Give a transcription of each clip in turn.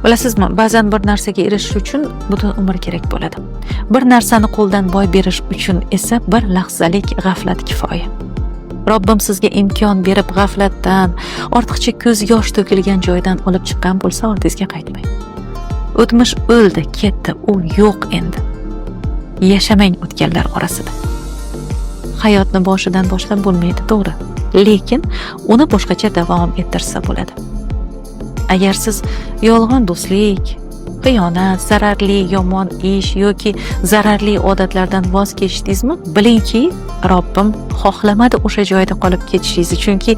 Bilasizmi, ba'zan bir narsaga erishish uchun butun umr kerak bo'ladi. Bir narsani qo'ldan boy berish uchun esa bir lahzalik g'aflat kifoya. Robbim sizga imkon berib g'aflatdan, ortiqcha ko'z yosh to'kilgan joydan olib chiqqan bo'lsa, ortingizga qaytmang. O'tmish o'ldi, ketdi, u yo'q endi. Yashamang o'tganlar orasida. Hayotni boshidan boshlab bo'lmaydi, to'g'ri. Lekin uni boshqacha davom ettirsa bo'ladi. Agar siz yolg'on do'stlik, xiyonat, zararli yomon ish yoki zararli odatlardan voz kechdingizmi, bilingki, Robbim xohlamadi o'sha joyda qolib ketishingizni, chunki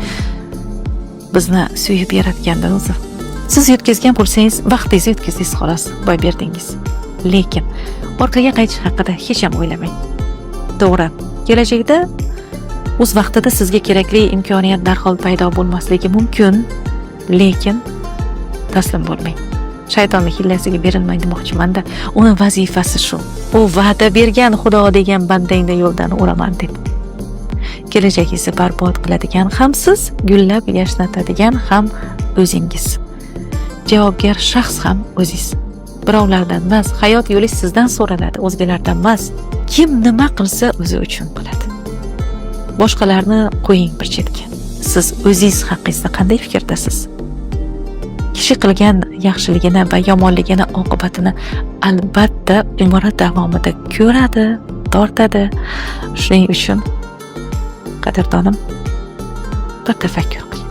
bizni suyib yaratganda o'zi. Siz yetkazgan bo'lsangiz, vaqtingizni yetkazdingiz, xolos, boy berdingiz. Lekin orqaga qaytish haqida hech ham o'ylamang. To'g'ri, kelajakda o'z vaqtida sizga kerakli imkoniyat darhol paydo bo'lmasligi mumkin, lekin taslim bo'lmang. Shaytonning hillasiga berilmang demoqchiman-da. Uni vazifasi shu. U va'da bergan Xudo degan bandangni yo'ldan o'raman deb. Kelajagingizni barbod qiladigan ham siz, gullab yashnatadigan ham o'zingiz. Javobgar shaxs ham o'zingiz. Birovlardan emas, hayot yo'li sizdan so'raladi, o'zgalardan emas. Kim nima qilsa o'zi uchun qiladi. Boshqalarni qo'ying bir chetga. Siz o'zingiz haqingizda qanday fikrdasiz? Kishi qilgan yaxshiligini va yomonligini oqibatini albatta umri davomida ko'radi, tortadi. Shuning uchun qadrdonim, bir tafakkur qiling.